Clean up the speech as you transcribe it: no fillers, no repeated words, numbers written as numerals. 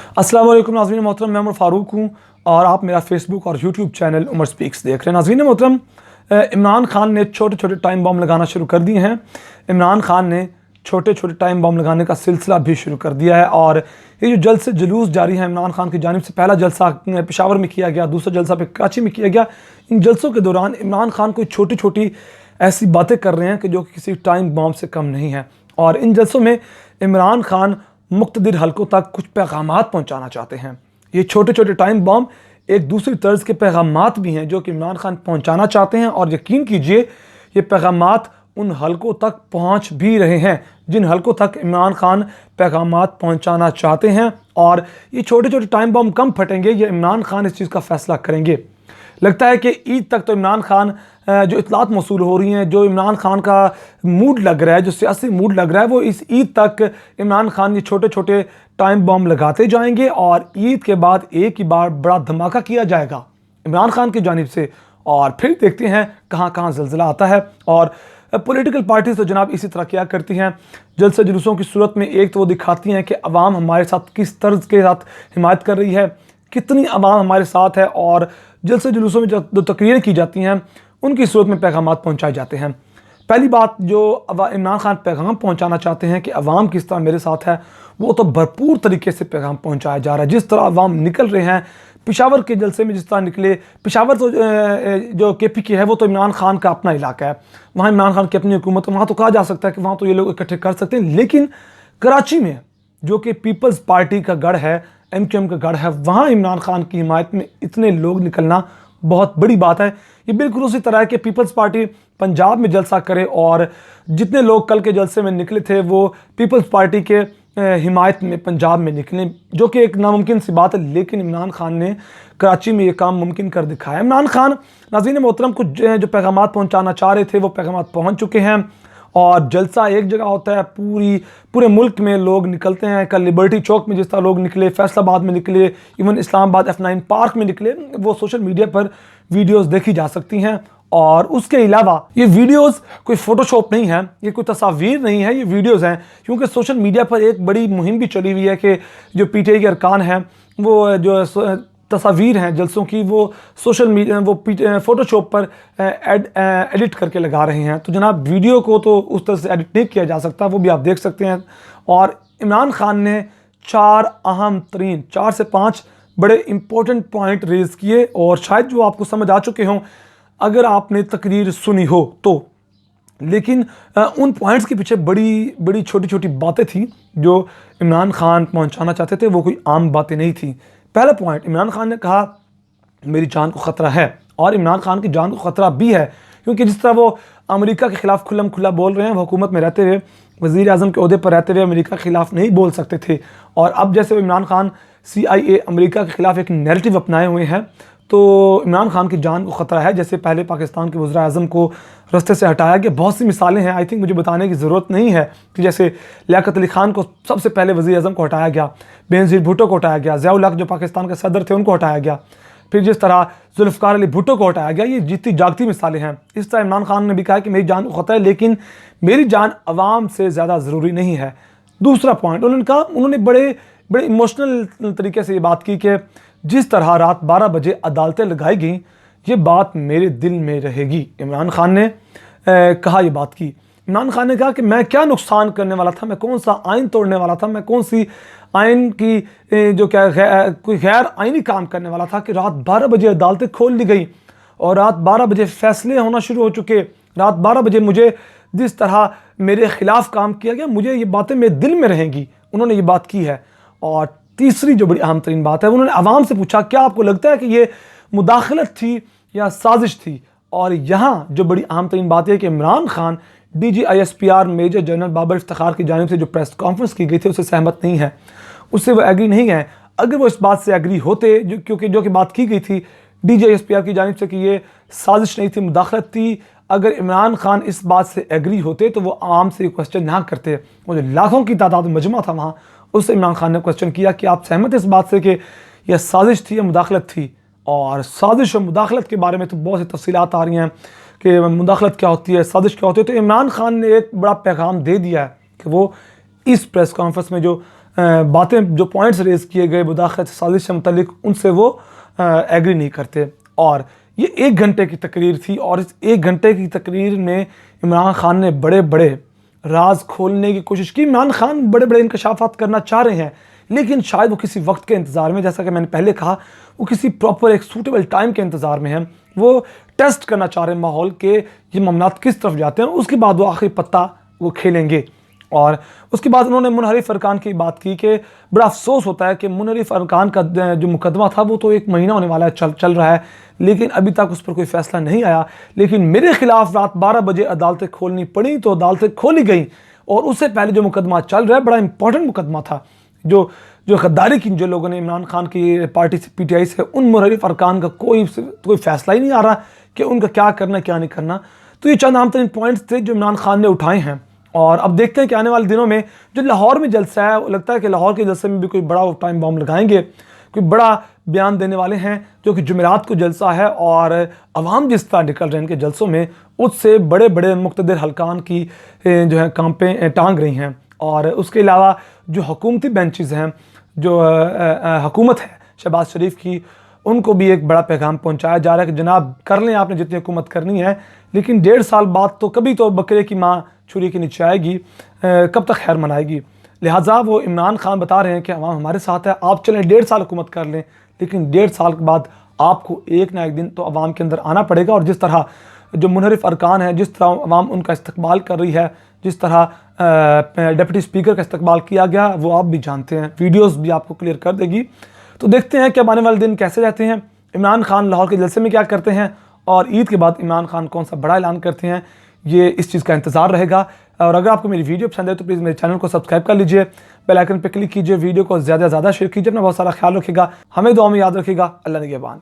अस्सलाम वालेकुम नाज़रीन मोहतरम, मैं उमर फ़ारूक हूँ और आप मेरा फेसबुक और यूट्यूब चैनल उमर स्पीक्स देख रहे हैं। नाज़रीन मोहतरम, इमरान खान ने छोटे छोटे टाइम बम लगाना शुरू कर दिए हैं। इमरान खान ने छोटे छोटे टाइम बम लगाने का सिलसिला भी शुरू कर दिया है और ये जो जल्द से जुलूस जारी है इमरान खान की जानिब से, पहला जलसा पेशावर में किया गया, दूसरा जलसा पे कराची में किया गया। इन जलसों के दौरान इमरान खान कोई छोटी छोटी ऐसी बातें कर रहे हैं कि जो किसी टाइम बम से कम नहीं है। और इन जलसों में इमरान खान मुख्तलिफ हलकों तक कुछ पैगामात पहुंचाना चाहते हैं। ये छोटे छोटे टाइम बम एक दूसरी तर्ज के पैगामात भी हैं जो कि इमरान खान पहुंचाना चाहते हैं, और यकीन कीजिए ये पैगामात उन हलकों तक पहुंच भी रहे हैं जिन हलकों तक इमरान खान पैगामात पहुंचाना चाहते हैं। और ये छोटे छोटे टाइम बम कम फटेंगे, ये इमरान खान इस चीज़ का फैसला करेंगे। लगता है कि ईद तक तो इमरान खान जो इतलात मौसूल हो रही हैं, जो इमरान खान का मूड लग रहा है, जो सियासी मूड लग रहा है, वो इस ईद तक इमरान खान ये छोटे छोटे टाइम बम लगाते जाएंगे और ईद के बाद एक ही बार बड़ा धमाका किया जाएगा इमरान खान की जानिब से। और फिर देखते हैं कहाँ कहाँ ज़ल्ज़ला आता है। और पॉलिटिकल पार्टीज तो जनाब इसी तरह क्या करती हैं, जलसे जुलूसों की सूरत में एक तो वो दिखाती हैं कि अवाम हमारे साथ किस तर्ज के साथ हिमायत कर रही है, कितनी अवाम हमारे साथ है, और जलसे जुलूसों में जो तकरीरें की जाती हैं उनकी सूरत में पैगामात पहुंचाए जाते हैं। पहली बात जो इमरान खान पैगाम पहुंचाना चाहते हैं कि अवाम किस तरह मेरे साथ है, वो तो भरपूर तरीके से पैगाम पहुंचाया जा रहा है। जिस तरह अवाम निकल रहे हैं पेशावर के जलसे में, जिस तरह निकले, पेशावर तो जो KPK है वो तो इमरान खान का अपना इलाका है, वहाँ इमरान खान की अपनी हुकूमत है, वहाँ तो कहा जा सकता है कि वहाँ तो ये लोग इकट्ठे कर सकते हैं। लेकिन कराची में जो कि पीपल्स पार्टी का गढ़ है, MQM का गढ़ है, वहाँ इमरान खान की हिमायत में इतने लोग निकलना बहुत बड़ी बात है। ये बिल्कुल उसी तरह है कि पीपल्स पार्टी पंजाब में जलसा करे और जितने लोग कल के जलसे में निकले थे वो पीपल्स पार्टी के हिमायत में पंजाब में निकले, जो कि एक नामुमकिन सी बात है। लेकिन इमरान खान ने कराची में ये काम मुमकिन कर दिखाया। इमरान खान नाज़रीन मोहतरम कुछ जो पैगामात पहुंचाना चाह रहे थे वो पैगामात पहुंच चुके हैं। और जलसा एक जगह होता है, पूरे मुल्क में लोग निकलते हैं। कल लिबर्टी चौक में जिस तरह लोग निकले, फैसलाबाद में निकले, इवन इस्लामाबाद F9 पार्क में निकले, वो सोशल मीडिया पर वीडियोस देखी जा सकती हैं। और उसके अलावा ये वीडियोस कोई फ़ोटोशॉप नहीं है, ये कोई तस्वीर नहीं है, ये वीडियोस हैं। क्योंकि सोशल मीडिया पर एक बड़ी मुहिम भी चली हुई है कि जो PTI के अरकान हैं वो जो तस्वीर हैं जलसों की वो सोशल मीडिया वो फ़ोटोशॉप पर एडिट करके लगा रहे हैं। तो जनाब वीडियो को तो उस तरह से एडिट नहीं किया जा सकता, वो भी आप देख सकते हैं। और इमरान खान ने 4 से 5 बड़े इंपॉर्टेंट पॉइंट रेज़ किए और शायद जो आपको समझ आ चुके हों अगर आपने तकरीर सुनी हो तो। लेकिन उन पॉइंट्स के पीछे बड़ी बड़ी छोटी छोटी बातें थी जो इमरान खान पहुंचाना चाहते थे, वो कोई आम बातें नहीं थी। पहला पॉइंट, इमरान खान ने कहा मेरी जान को ख़तरा है, और इमरान खान की जान को ख़तरा भी है क्योंकि जिस तरह वो अमेरिका के ख़िलाफ़ खुल्लम खुल्ला बोल रहे हैं, वो हुकूमत में रहते हुए, वज़ीर आज़म के ओहदे पर रहते हुए अमेरिका के ख़िलाफ़ नहीं बोल सकते थे। और अब जैसे इमरान खान CIA अमेरिका के ख़िलाफ़ एक नैरेटिव अपनाए हुए हैं, तो इमरान खान की जान को ख़तरा है। जैसे पहले पाकिस्तान के वज़ीर आज़म को रास्ते से हटाया गया, बहुत सी मिसालें हैं। आई थिंक मुझे बताने की ज़रूरत नहीं है कि जैसे लियाकत अली खान को सबसे पहले वज़ीर आज़म को हटाया गया, बेनज़ीर भुट्टो को हटाया गया, ज़िया उल हक़ जो पाकिस्तान के सदर थे उनको हटाया गया, फिर जिस तरह जुल्फ़िकार अली भुट्टो को हटाया गया। ये जीती जागती मिसालें हैं। इस तरह इमरान खान ने भी कहा कि मेरी जान को ख़तरा है, लेकिन मेरी जान अवाम से ज़्यादा ज़रूरी नहीं है। दूसरा पॉइंट उन्होंने कहा, उन्होंने बड़े इमोशनल तरीके से ये बात की कि जिस तरह रात 12 बजे अदालतें लगाई गई, ये बात मेरे दिल में रहेगी। इमरान खान ने कहा ये बात की। इमरान खान ने कहा कि मैं क्या नुकसान करने वाला था, मैं कौन सा आइन तोड़ने वाला था, मैं कौन सी आइन की जो क्या कोई गैर आइनी काम करने वाला था कि रात 12 बजे अदालतें खोल दी गई और रात 12 बजे फैसले होना शुरू हो चुके। रात 12 बजे मुझे जिस तरह मेरे ख़िलाफ़ काम किया गया, मुझे ये बातें मेरे दिल में रहेंगी। उन्होंने ये बात की है। और तीसरी जो बड़ी अहम तरीन बात है, उन्होंने आवाम से पूछा क्या आपको लगता है कि ये मुदाखलत थी या साजिश थी। और यहाँ जो बड़ी अहम तरीन बात है कि Imran Khan DG ISPR major general Babar Iftikhar की जानिब से जो प्रेस कॉन्फ्रेंस की गई थी उससे सहमत नहीं है, उससे वो एग्री नहीं है। अगर वो इस बात से एग्री होते, क्योंकि जो कि बात की गई थी DG ISPR की जानिब से कि ये साजिश नहीं थी, मुदाखलत थी, अगर इमरान खान इस बात से एग्री होते तो वो आवाम से क्वेश्चन ना करते। वो जो लाखों की तादाद में मजमा था वहाँ, उससे इमरान खान ने क्वेश्चन किया कि आप सहमत इस बात से कि यह साजिश थी या मुदाखलत थी। और साजिश और मुदाखलत के बारे में तो बहुत सी तफसीलात आ रही हैं कि मुदाखलत क्या होती है, साजिश क्या होती है। तो इमरान खान ने एक बड़ा पैगाम दे दिया है कि वो इस प्रेस कॉन्फ्रेंस में जो बातें, जो पॉइंट्स रेज़ किए गए मुदाखलत साजिश से मुतल्लिक, उनसे वो एग्री नहीं करते। और ये 1 घंटे की तकरीर थी और इस 1 घंटे की तकरीर में इमरान खान ने बड़े बड़े राज खोलने की कोशिश की। इमरान खान बड़े बड़े इंकशाफात करना चाह रहे हैं, लेकिन शायद वो किसी वक्त के इंतज़ार में, जैसा कि मैंने पहले कहा, वो किसी प्रॉपर एक सूटेबल टाइम के इंतज़ार में हैं। वो टेस्ट करना चाह रहे हैं माहौल के ये मामलात किस तरफ जाते हैं, उसके बाद वो आखिरी पत्ता वो खेलेंगे। और उसके बाद उन्होंने मुनहरिफ अरकान की बात की कि बड़ा अफसोस होता है कि मुनहरिफ अरकान का जो मुकदमा था वो तो 1 महीना होने वाला है, चल रहा है, लेकिन अभी तक उस पर कोई फ़ैसला नहीं आया। लेकिन मेरे ख़िलाफ़ रात 12 बजे अदालतें खोलनी पड़ी तो अदालतें खोली गई, और उससे पहले जो मुकदमा चल रहा है बड़ा इंपॉर्टेंट मुकदमा था। जो गद्दारी की जो लोगों ने इमरान खान की पार्टी से, PTI से, उन मुनहरिफ अरकान का कोई फ़ैसला ही नहीं आ रहा कि उनका क्या करना क्या नहीं करना। तो ये चंद आम तरीन पॉइंट्स थे जो इमरान खान ने उठाए हैं। और अब देखते हैं कि आने वाले दिनों में जो लाहौर में जलसा है, लगता है कि लाहौर के जलसे में भी कोई बड़ा टाइम बॉम्ब लगाएंगे, कोई बड़ा बयान देने वाले हैं, जो कि जुमेरात को जलसा है। और अवाम जिस तरह निकल रहे हैं इनके जलसों में, उससे बड़े बड़े मुक़्तदिर हल्कान की जो है कांपें टांग रही हैं। और उसके अलावा जो हुकूमती बेंचेस हैं, जो हुकूमत है शहबाज शरीफ की, उनको भी एक बड़ा पैगाम पहुंचाया जा रहा है कि जनाब कर लें आपने जितनी हुकूमत करनी है, लेकिन 1.5 साल बाद तो कभी तो बकरे की माँ छुरी के नीचे आएगी, कब तक खैर मनाएगी। लिहाजा वो इमरान खान बता रहे हैं कि अवाम हमारे साथ है, आप चलें 1.5 साल हुकूमत कर लें, लेकिन 1.5 साल के बाद आपको एक ना एक दिन तो अवाम के अंदर आना पड़ेगा। और जिस तरह जो मुनहरिफ अरकान है, जिस तरह अवाम उनका इस्तकबाल कर रही है, जिस तरह डिप्टी स्पीकर का इस्तकबाल किया गया, वो आप भी जानते हैं, वीडियोस भी आपको क्लियर कर देगी। तो देखते हैं कि अब आने वाले दिन कैसे रहते हैं, इमरान खान लाहौर के जलसे में क्या करते हैं, और ईद के बाद इमरान खान कौन सा बड़ा ऐलान करते हैं, ये इस चीज़ का इंतज़ार रहेगा। और अगर आपको मेरी वीडियो पसंद है तो प्लीज़ मेरे चैनल को सब्सक्राइब कर लीजिए, बेल आइकन पर क्लिक कीजिए, वीडियो को ज़्यादा से ज़्यादा शेयर कीजिए। अपना बहुत सारा ख्याल रखिएगा, हमें दुआ में याद रखिएगा। अल्लाह निगहबान।